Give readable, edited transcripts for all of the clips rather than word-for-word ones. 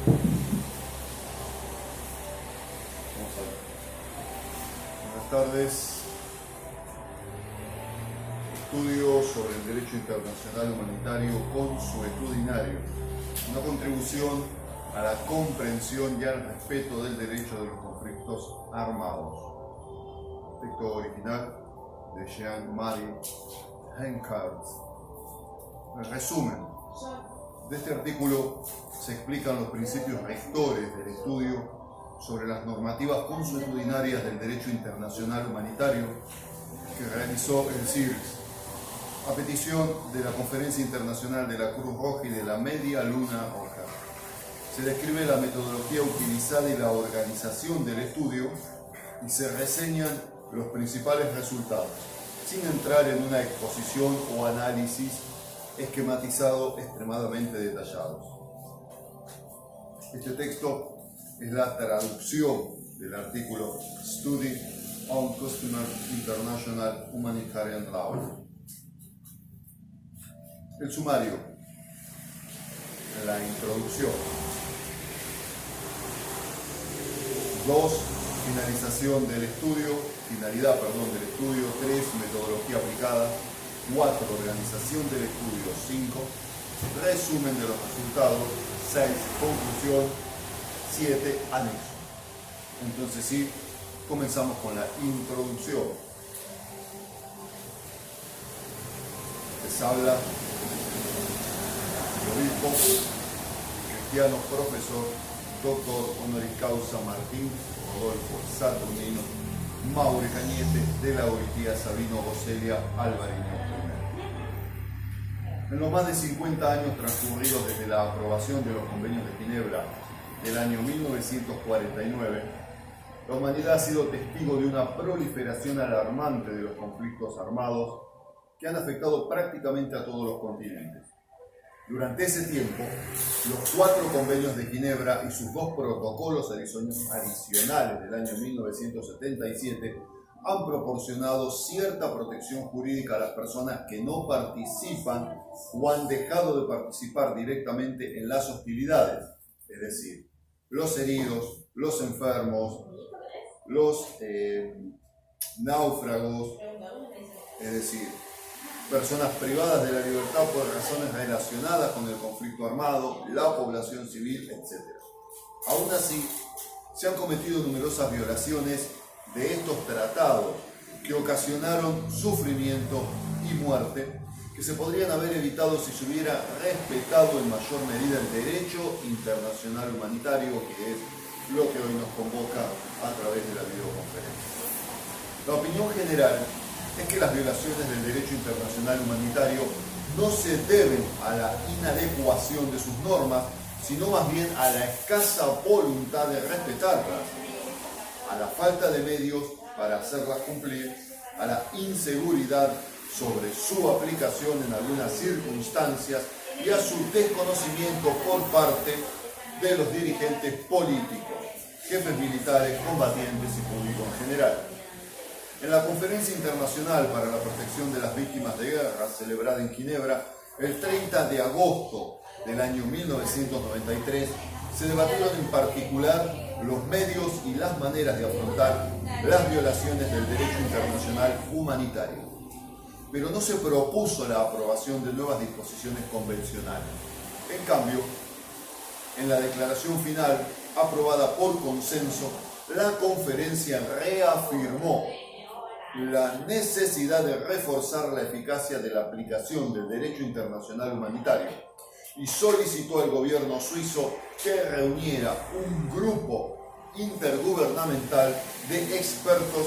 Vamos a ver. Buenas tardes. Estudio sobre el derecho internacional humanitario consuetudinario. Una contribución a la comprensión y al respeto del derecho de los conflictos armados. Texto original de Jean-Marie Hencart. El resumen de este artículo se explican los principios rectores del estudio sobre las normativas consuetudinarias del derecho internacional humanitario que realizó el CIRS a petición de la Conferencia Internacional de la Cruz Roja y de la Media Luna Roja. Se describe la metodología utilizada y la organización del estudio y se reseñan los principales resultados, sin entrar en una exposición o análisis esquematizado extremadamente detallados. Este texto es la traducción del artículo Study on Customer International Humanitarian Law. El sumario, la introducción. 2. Finalización del estudio, finalidad del estudio. 3. Metodología aplicada. 4. Organización del estudio. 5. Resumen de los resultados. 6. Conclusión. 7. Anexo. Entonces sí, comenzamos con la introducción. Les habla el obispo cristiano profesor doctor honoris causa Martín Rodolfo Saturnino Maure Cañete de la Oitía Sabino Bocelia Alvareño I. En los más de 50 años transcurridos desde la aprobación de los convenios de Ginebra del año 1949, la humanidad ha sido testigo de una proliferación alarmante de los conflictos armados que han afectado prácticamente a todos los continentes. Durante ese tiempo, los 4 convenios de Ginebra y sus 2 protocolos adicionales del año 1977 han proporcionado cierta protección jurídica a las personas que no participan o han dejado de participar directamente en las hostilidades, es decir, los heridos, los enfermos, los náufragos, es decir, personas privadas de la libertad por razones relacionadas con el conflicto armado, la población civil, etc. Aún así, se han cometido numerosas violaciones de estos tratados que ocasionaron sufrimiento y muerte que se podrían haber evitado si se hubiera respetado en mayor medida el derecho internacional humanitario, que es lo que hoy nos convoca a través de la videoconferencia. La opinión general es que las violaciones del derecho internacional humanitario no se deben a la inadecuación de sus normas, sino más bien a la escasa voluntad de respetarlas, a la falta de medios para hacerlas cumplir, a la inseguridad sobre su aplicación en algunas circunstancias y a su desconocimiento por parte de los dirigentes políticos, jefes militares, combatientes y público en general. En la Conferencia Internacional para la Protección de las Víctimas de Guerra, celebrada en Ginebra el 30 de agosto del año 1993, se debatieron en particular los medios y las maneras de afrontar las violaciones del derecho internacional humanitario. Pero no se propuso la aprobación de nuevas disposiciones convencionales. En cambio, en la declaración final, aprobada por consenso, la conferencia reafirmó la necesidad de reforzar la eficacia de la aplicación del derecho internacional humanitario y solicitó al gobierno suizo que reuniera un grupo intergubernamental de expertos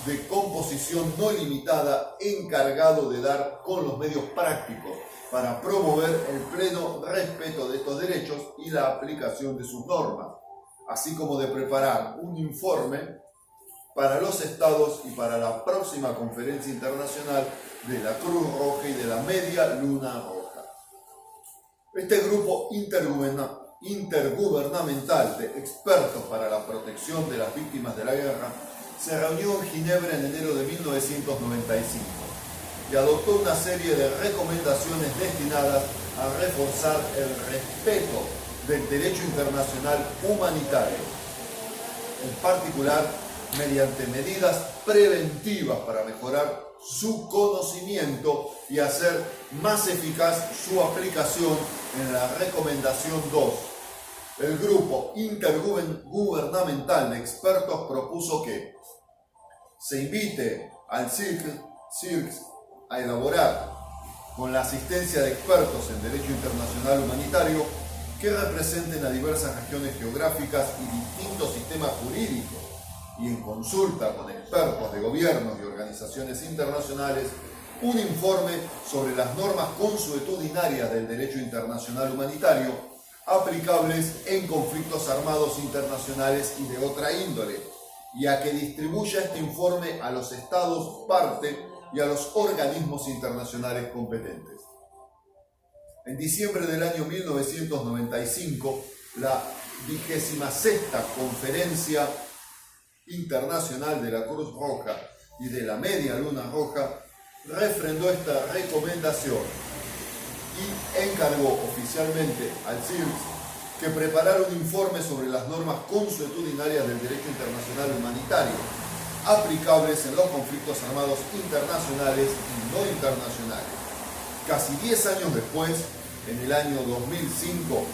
de composición no limitada encargado de dar con los medios prácticos para promover el pleno respeto de estos derechos y la aplicación de sus normas, así como de preparar un informe para los estados y para la próxima conferencia internacional de la Cruz Roja y de la Media Luna Roja. Este grupo intergubernamental de expertos para la protección de las víctimas de la guerra se reunió en Ginebra en enero de 1995 y adoptó una serie de recomendaciones destinadas a reforzar el respeto del derecho internacional humanitario, en particular mediante medidas preventivas para mejorar su conocimiento y hacer más eficaz su aplicación. En la recomendación 2, el grupo intergubernamental de expertos propuso que se invite al CIRCS a elaborar, con la asistencia de expertos en derecho internacional humanitario, que representen a diversas regiones geográficas y distintos sistemas jurídicos, y en consulta con expertos de gobiernos y organizaciones internacionales, un informe sobre las normas consuetudinarias del derecho internacional humanitario aplicables en conflictos armados internacionales y de otra índole, y a que distribuya este informe a los estados parte y a los organismos internacionales competentes. En diciembre del año 1995, la 26ª Conferencia Internacional de la Cruz Roja y de la Media Luna Roja refrendó esta recomendación y encargó oficialmente al CIRCS que preparara un informe sobre las normas consuetudinarias del derecho internacional humanitario aplicables en los conflictos armados internacionales y no internacionales. Casi 10 años después, en el año 2005,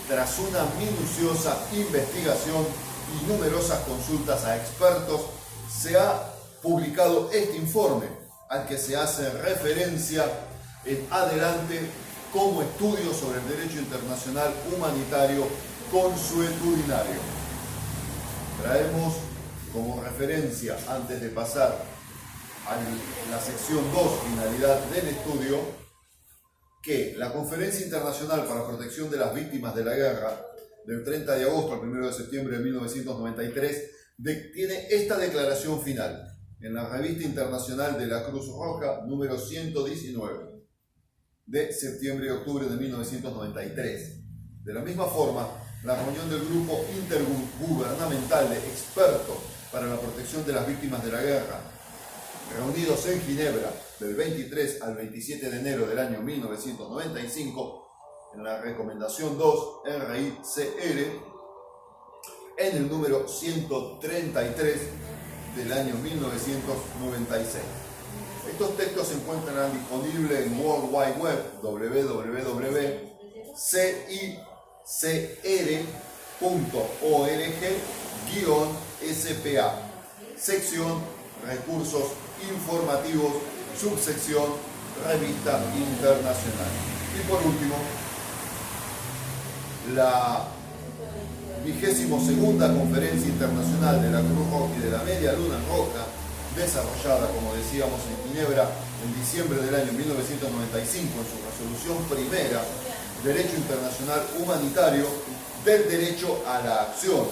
tras una minuciosa investigación y numerosas consultas a expertos, se ha publicado este informe, al que se hace referencia en adelante como estudio sobre el derecho internacional humanitario consuetudinario. Traemos como referencia, antes de pasar a la sección 2, finalidad del estudio, que la Conferencia Internacional para la Protección de las Víctimas de la Guerra, del 30 de agosto al 1 de septiembre de 1993, tiene esta declaración final en la Revista Internacional de la Cruz Roja, número 119, de septiembre y octubre de 1993. De la misma forma, la reunión del Grupo Intergubernamental de Expertos para la Protección de las Víctimas de la Guerra, reunidos en Ginebra del 23 al 27 de enero del año 1995, en la recomendación 2 RICR, en el número 133 del año 1996. Estos textos se encuentran disponibles en World Wide Web, www.cicr.org-spa, sección Recursos Informativos, subsección Revista Internacional. Y por último, la 22ª Conferencia Internacional de la Cruz Roja y de la Media Luna Roja, desarrollada, como decíamos, en Ginebra en diciembre del año 1995 en su resolución primera, Derecho Internacional Humanitario del Derecho a la Acción,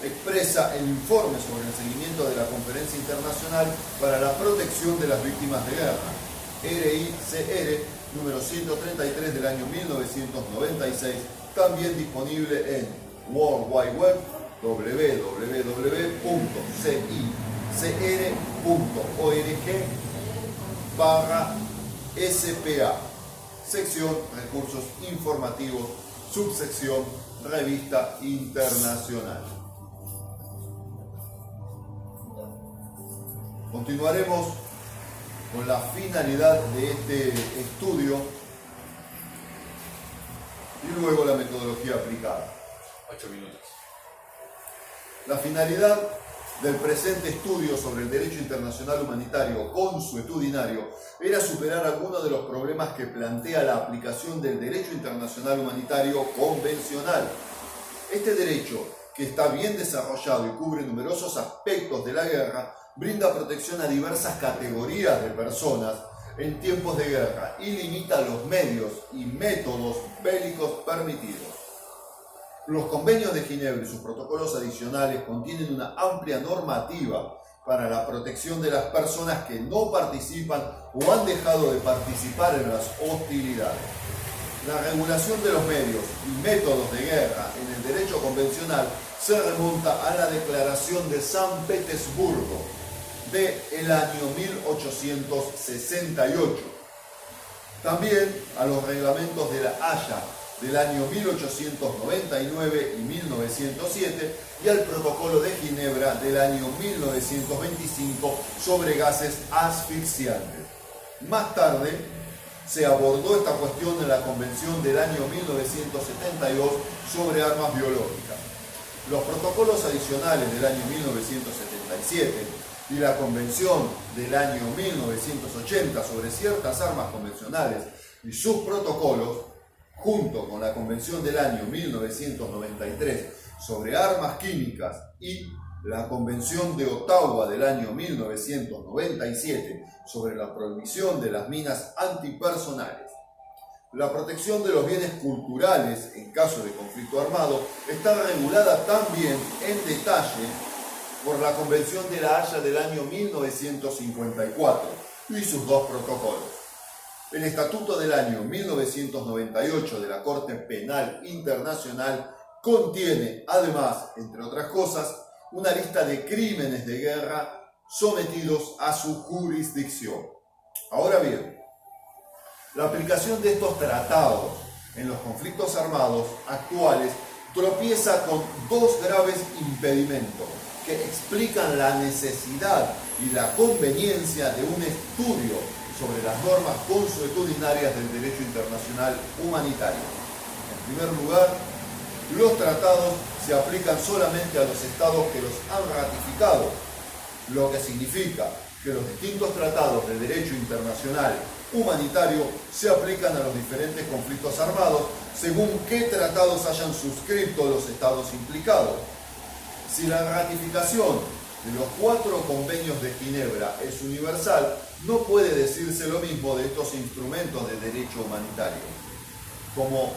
expresa el informe sobre el seguimiento de la Conferencia Internacional para la Protección de las Víctimas de Guerra, RICR, número 133 del año 1996, también disponible en World Wide Web, www.cicr.org/SPA, sección Recursos Informativos, subsección Revista Internacional. Continuaremos con la finalidad de este estudio y luego la metodología aplicada. 8 minutos. La finalidad del presente estudio sobre el derecho internacional humanitario consuetudinario era superar algunos de los problemas que plantea la aplicación del derecho internacional humanitario convencional. Este derecho, que está bien desarrollado y cubre numerosos aspectos de la guerra, brinda protección a diversas categorías de personas en tiempos de guerra y limita los medios y métodos bélicos permitidos. Los convenios de Ginebra y sus protocolos adicionales contienen una amplia normativa para la protección de las personas que no participan o han dejado de participar en las hostilidades. La regulación de los medios y métodos de guerra en el derecho convencional se remonta a la Declaración de San Petersburgo del año 1868. También a los reglamentos de La Haya del año 1899 y 1907 y al Protocolo de Ginebra del año 1925 sobre gases asfixiantes. Más tarde se abordó esta cuestión en la Convención del año 1972 sobre armas biológicas. Los protocolos adicionales del año 1977 y la Convención del año 1980 sobre ciertas armas convencionales y sus protocolos, junto con la Convención del año 1993 sobre armas químicas y la Convención de Ottawa del año 1997 sobre la prohibición de las minas antipersonales. La protección de los bienes culturales en caso de conflicto armado está regulada también en detalle por la Convención de La Haya del año 1954 y sus dos protocolos. El Estatuto del año 1998 de la Corte Penal Internacional contiene, además, entre otras cosas, una lista de crímenes de guerra sometidos a su jurisdicción. Ahora bien, la aplicación de estos tratados en los conflictos armados actuales tropieza con dos graves impedimentos que explican la necesidad y la conveniencia de un estudio sobre las normas consuetudinarias del derecho internacional humanitario. En primer lugar, los tratados se aplican solamente a los estados que los han ratificado, lo que significa que los distintos tratados de derecho internacional humanitario se aplican a los diferentes conflictos armados según qué tratados hayan suscrito los estados implicados. Si la ratificación de los 4 convenios de Ginebra es universal, no puede decirse lo mismo de estos instrumentos de derecho humanitario, como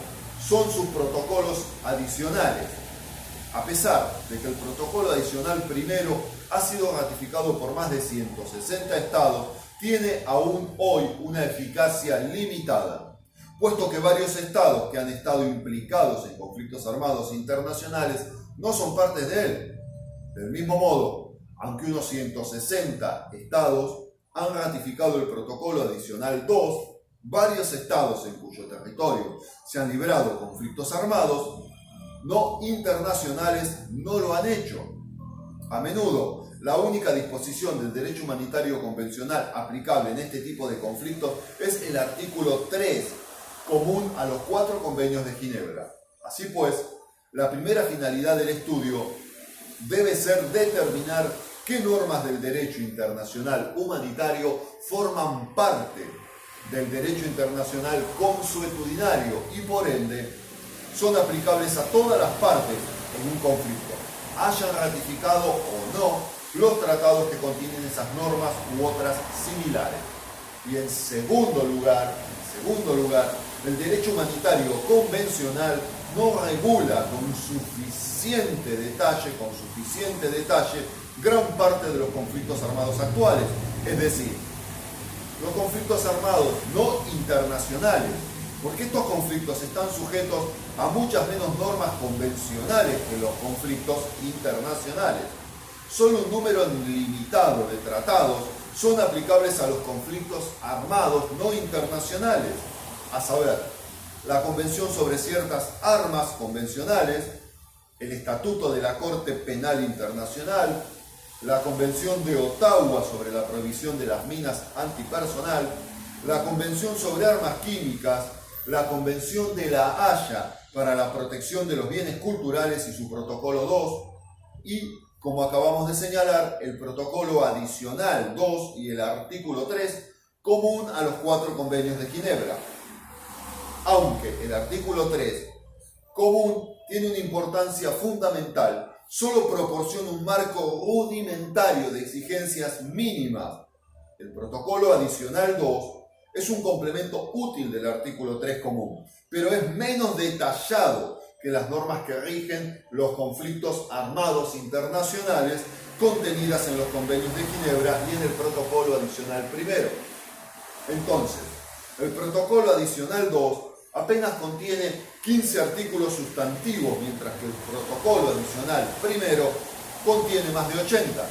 son sus protocolos adicionales. A pesar de que el protocolo adicional primero ha sido ratificado por más de 160 estados, tiene aún hoy una eficacia limitada, puesto que varios estados que han estado implicados en conflictos armados internacionales no son parte de él. Del mismo modo, aunque unos 160 estados han ratificado el protocolo adicional 2, varios estados en cuyo territorio se han librado conflictos armados no internacionales no lo han hecho. A menudo, la única disposición del derecho humanitario convencional aplicable en este tipo de conflictos es el artículo 3, común a los 4 convenios de Ginebra. Así pues, la primera finalidad del estudio debe ser determinar qué normas del derecho internacional humanitario forman parte del derecho internacional consuetudinario y por ende son aplicables a todas las partes en un conflicto, hayan ratificado o no los tratados que contienen esas normas u otras similares. Y en segundo lugar, el derecho humanitario convencional no regula con suficiente detalle gran parte de los conflictos armados actuales, es decir, los conflictos armados no internacionales, porque estos conflictos están sujetos a muchas menos normas convencionales que los conflictos internacionales. Solo un número limitado de tratados son aplicables a los conflictos armados no internacionales, a saber, la Convención sobre ciertas armas convencionales, el Estatuto de la Corte Penal Internacional, la Convención de Ottawa sobre la prohibición de las minas antipersonal, la Convención sobre armas químicas, la Convención de La Haya para la protección de los bienes culturales y su protocolo 2, y, como acabamos de señalar, el protocolo adicional 2 y el artículo 3, común a los 4 convenios de Ginebra. Aunque el artículo 3, común, tiene una importancia fundamental, solo proporciona un marco rudimentario de exigencias mínimas. El protocolo adicional 2 es un complemento útil del artículo 3 común, pero es menos detallado que las normas que rigen los conflictos armados internacionales contenidas en los convenios de Ginebra y en el protocolo adicional primero. Entonces, el protocolo adicional 2 apenas contiene 15 artículos sustantivos, mientras que el protocolo adicional primero contiene más de 80.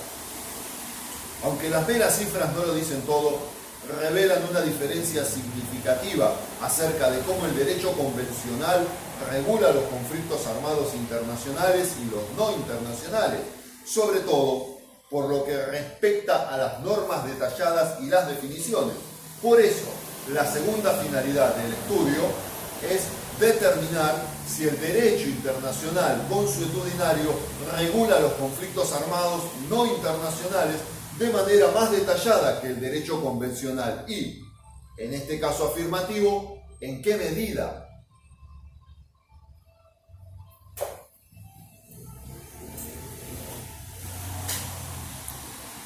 Aunque las meras cifras no lo dicen todo, revelan una diferencia significativa acerca de cómo el derecho convencional regula los conflictos armados internacionales y los no internacionales, sobre todo por lo que respecta a las normas detalladas y las definiciones. Por eso, la segunda finalidad del estudio es determinar si el derecho internacional consuetudinario regula los conflictos armados no internacionales de manera más detallada que el derecho convencional y, en este caso afirmativo, en qué medida